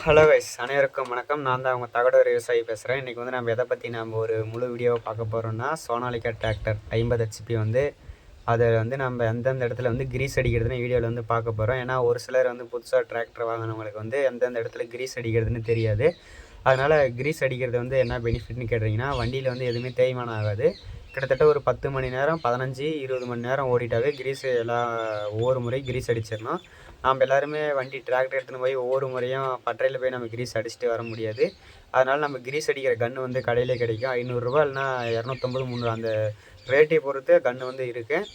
Hello guys, அனைவருக்கும் வணக்கம். நான் தான் உங்கள் தகடூர் விவசாயி பேசுகிறேன். இன்றைக்கி வந்து நம்ம எதை பற்றி நம்ம ஒரு முழு வீடியோவை பார்க்க போகிறோம்னா, சோனாலிகா டிராக்டர் 50 ஹெச்பி வந்து அதை வந்து நம்ம எந்தெந்த இடத்துல வந்து கிரீஸ் அடிக்கிறதுன்னு வீடியோவில் வந்து பார்க்க போகிறோம். ஏன்னா ஒரு சிலர் வந்து புதுசாக டிராக்டர் வாங்கினவங்களுக்கு வந்து எந்தெந்த இடத்துல கிரீஸ் அடிக்கிறதுன்னு தெரியாது. அதனால் கிரீஸ் அடிக்கிறது வந்து என்ன பெனிஃபிட்னு கேட்டிங்கன்னா, வண்டியில் வந்து எதுவுமே தேய்மானம் ஆகாது. கிட்டத்தட்ட ஒரு 10 மணி நேரம் 15-20 மணி நேரம் ஓடிட்டாவே கிரீஸு ஒவ்வொரு முறை கிரீஸ் அடிச்சிடணும். நாம் எல்லாருமே வண்டி டிராக்டர் எடுத்துன்னு போய் ஒவ்வொரு முறையும் பட்டறையில் போய் நம்ம கிரீஸ் அடிச்சுட்டு வர முடியாது. அதனால் நம்ம கிரீஸ் அடிக்கிற கன்று வந்து கடையிலே கிடைக்கும். ₹500 இல்லைனா 250, 300 அந்த ரேட்டை பொறுத்து கன்று வந்து இருக்குது.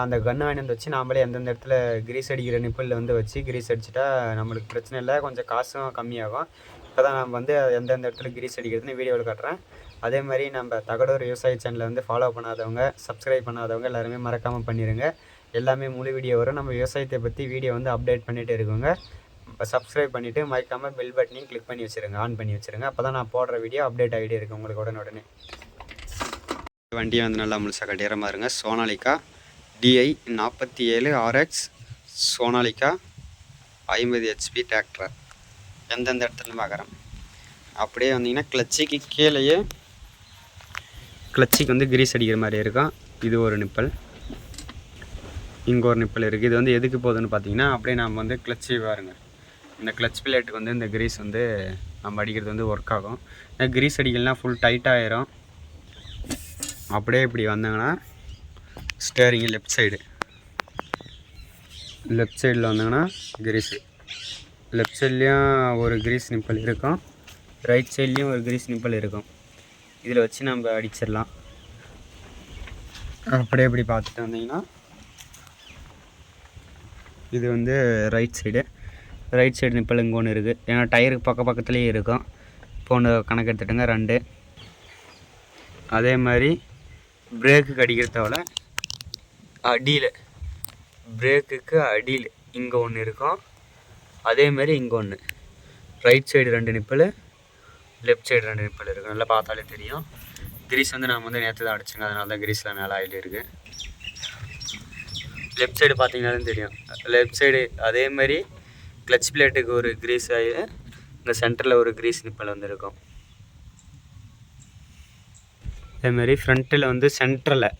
அந்த கன்று வாங்கி வந்து வச்சு நாமளே எந்தெந்த இடத்துல கிரீஸ் அடிக்கிற நிப்பிளில் வந்து வச்சு கிரீஸ் அடிச்சுட்டா நம்மளுக்கு பிரச்சனை இல்லை, கொஞ்சம் காசும் கம்மியாகும். இப்போ தான் நம்ம வந்து எந்தெந்த இடத்துல கிரீஸ் அடிக்கிறதுன்னு வீடியோவில் காட்டுறேன். அதே மாதிரி நம்ம தகடூர் விவசாய சேனலை வந்து ஃபாலோ பண்ணாதவங்க, சப்ஸ்கிரைப் பண்ணாதவங்க எல்லாருமே மறக்காமல் பண்ணிடுங்க. எல்லாமே முழு வீடியோ வரும். நம்ம விவசாயத்தை பற்றி வீடியோ வந்து அப்டேட் பண்ணிகிட்டே இருக்குங்க. சப்ஸ்கிரைப் பண்ணிவிட்டு மறக்காமல் பெல் பட்டனையும் கிளிக் பண்ணி வச்சுருங்க, ஆன் பண்ணி வச்சுருங்க. அப்போ தான் நான் போடுற வீடியோ அப்டேட் ஆகிட்டே இருக்குது உங்களுக்கு உடனே. வண்டியை வந்து நல்லா முழுசாக கட்டிடுற மாதிரிங்க. Sonalika DI 47 RX Sonalika 50 HP tractor. எந்தெந்த இடத்துல பார்க்குறேன் அப்படியே வந்தீங்கன்னா கிளச்சிக்கு கீழேயே கிளச்சிக்கு வந்து கிரீஸ் அடிக்கிற மாதிரி இருக்கும். இது ஒரு நிப்பல், இங்கே ஒரு நிப்பல் இருக்குது. இது வந்து எதுக்கு போகுதுன்னு பார்த்தீங்கன்னா, அப்படியே நம்ம வந்து கிளச்சி பாருங்க, இந்த கிளச் பிளேட்டுக்கு வந்து இந்த கிரீஸ் வந்து நம்ம அடிக்கிறது வந்து ஒர்க் ஆகும். கிரீஸ் அடிக்கலாம் ஃபுல் டைட்டாக ஆயிரும். அப்படியே இப்படி வந்தாங்கன்னா ஸ்டேரிங்கு லெஃப்ட் சைடில் வந்தாங்கன்னா கிரீஸு, லெஃப்ட் சைட்லேயும் ஒரு கிரீஸ் நிப்பல் இருக்கும், ரைட் சைட்லேயும் ஒரு கிரீஸ் நிப்பல் இருக்கும். இதில் வச்சு நம்ம அடிச்சிடலாம். அப்படியே இப்படி பார்த்துட்டு வந்தீங்கன்னா இது வந்து ரைட் சைடு நிப்பல் இங்கே ஒன்று இருக்குது. ஏன்னா டயருக்கு பக்கத்துலேயே இருக்கும். இப்போ ஒன்று கணக்கு எடுத்துட்டுங்க 2. அதே மாதிரி பிரேக்குக்கு அடிக்கிறதோட அடியில், பிரேக்குக்கு அடியில் இங்கே ஒன்று இருக்கும். அதே மாதிரி இங்கே ஒன்று, right side 2 nipple, left side 2 nipple இருக்குது. நல்லா பார்த்தாலே தெரியும். கிரீஸ் வந்து நம்ம வந்து நேற்று தான் அடிச்சுங்க, அதனால தான் கிரீஸில் மேலே ஆயில் இருக்குது. லெஃப்ட் சைடு பார்த்தீங்கன்னாலும் தெரியும். லெஃப்ட் சைடு அதே மாதிரி கிளச் பிளேட்டுக்கு ஒரு கிரீஸ் ஆயில், இந்த சென்டரில் ஒரு கிரீஸ் நிப்பல் வந்து இருக்கும். அதேமாதிரி ஃப்ரண்ட்டில் வந்து சென்டரில்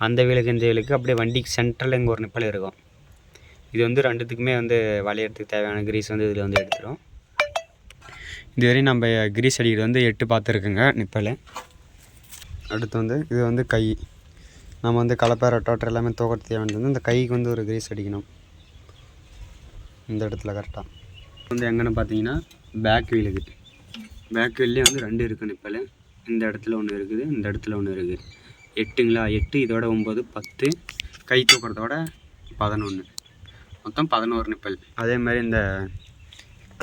அந்த வீலுக்கு இந்த வீலுக்கு அப்படியே வண்டிக்கு சென்டரில் இங்கே ஒரு நிப்பல் இருக்கும். இது வந்து 2த்துக்குமே வந்து வளையறதுக்கு தேவையான கிரீஸ் வந்து இதில் வந்து எடுத்துரும். இதுவரையும் நம்ம கிரீஸ் அடிக்கிறது வந்து 8 பார்த்துருக்குங்க நிப்பல். அடுத்து வந்து இது வந்து கை, நம்ம வந்து கலப்பை ரொட்டேட்டர் எல்லாமே துவக்கிறது தேவையானது வந்து இந்த கைக்கு வந்து ஒரு கிரீஸ் அடிக்கணும் இந்த இடத்துல கரெக்டாக. வந்து எங்கன்னு பார்த்தீங்கன்னா பேக் வீல்லேயே வந்து 2 இருக்குது நிப்பல். இந்த இடத்துல ஒன்று இருக்குது, இந்த இடத்துல ஒன்று இருக்குது. 8ங்களா, 8 இதோட 9, 10, கை தூக்கிறதோட 11, மொத்தம் 11 நிப்பல். அதே மாதிரி இந்த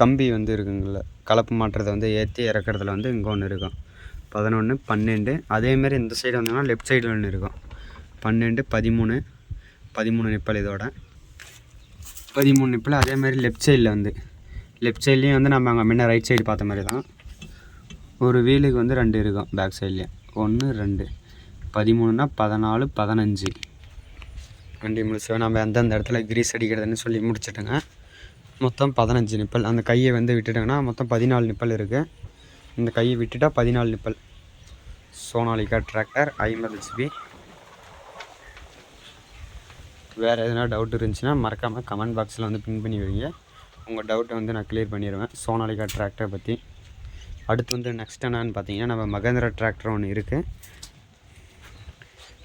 கம்பி வந்து இருக்குங்கள, கலப்பு மாட்டுறதை வந்து ஏற்றி இறக்குறதுல வந்து இங்கே ஒன்று இருக்கும். 11, 12. அதேமாரி இந்த சைடு வந்தோம்னா லெஃப்ட் சைடில் ஒன்று இருக்கும். 12, 13 நிப்பல் இதோட 13 நிப்பல். அதேமாதிரி லெஃப்ட் சைட்லேயும் வந்து நம்ம அங்கே முன்ன ரைட் சைடு பார்த்த மாதிரி தான் ஒரு வீலுக்கு வந்து 2 இருக்கும். பேக் சைட்லேயும் 1, 2, 13னா 14, 15 வண்டி முழுசாக நம்ம எந்தெந்த இடத்துல கிரீஸ் அடிக்கிறதுன்னு சொல்லி முடிச்சுட்டுங்க. மொத்தம் 15 நிப்பல். அந்த கையை வந்து விட்டுட்டோங்கன்னா மொத்தம் 14 நிப்பல் இருக்குது. இந்த கையை விட்டுட்டால் 14 நிப்பல். Sonalika tractor 50 HP. வேறு எதனா டவுட் இருந்துச்சுன்னா மறக்காமல் கமெண்ட் பாக்ஸில் வந்து பின் பண்ணி வைங்க. உங்கள் டவுட்டை வந்து நான் கிளியர் பண்ணிடுவேன் சோனாலிகா டிராக்டரை பற்றி. அடுத்து வந்து நெக்ஸ்ட் என்னன்னு பார்த்தீங்கன்னா, நம்ம மகேந்திரா டிராக்டர் ஒன்று இருக்குது.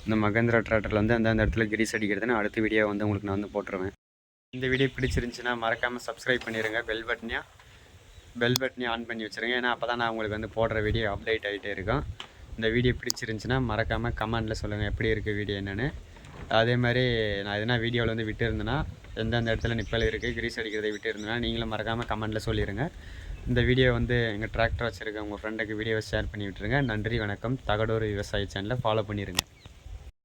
இந்த மகேந்திரா டிராக்டரில் வந்து அந்தந்த இடத்துல கிரீஸ் அடிக்கிறதுன்னு அடுத்த வீடியோ வந்து உங்களுக்கு நான் வந்து போட்டுருவேன். இந்த வீடியோ பிடிச்சிருந்துச்சுன்னா மறக்காமல் சப்ஸ்கிரைப் பண்ணிடுங்க, பெல் பட்டனையும் ஆன் பண்ணி வச்சுருங்க. ஏன்னா அப்போ தான் நான் உங்களுக்கு வந்து போடுற வீடியோ அப்டேட் ஆகிட்டே இருக்கும். இந்த வீடியோ பிடிச்சிருந்துச்சுன்னா மறக்காமல் கமெண்டில் சொல்லுங்கள் எப்படி இருக்குது வீடியோ என்னென்னு. அதே மாதிரி நான் எதனா வீடியோவில் வந்து விட்டு இருந்தேன்னா, எந்தெந்த இடத்துல நிப்பல் இருக்குது கிரீஸ் அடிக்கிறதை விட்டு இருந்தேன்னா நீங்களும் மறக்காமல் கமெண்டில் சொல்லிடுங்க. இந்த வீடியோ வந்து எங்கள் டிராக்டர் வச்சுருக்க உங்கள் ஃப்ரெண்டுக்கு வீடியோவை ஷேர் பண்ணி விட்டுருங்க. நன்றி, வணக்கம். தகடூர் விவசாய சேனலை ஃபாலோ பண்ணிடுங்க.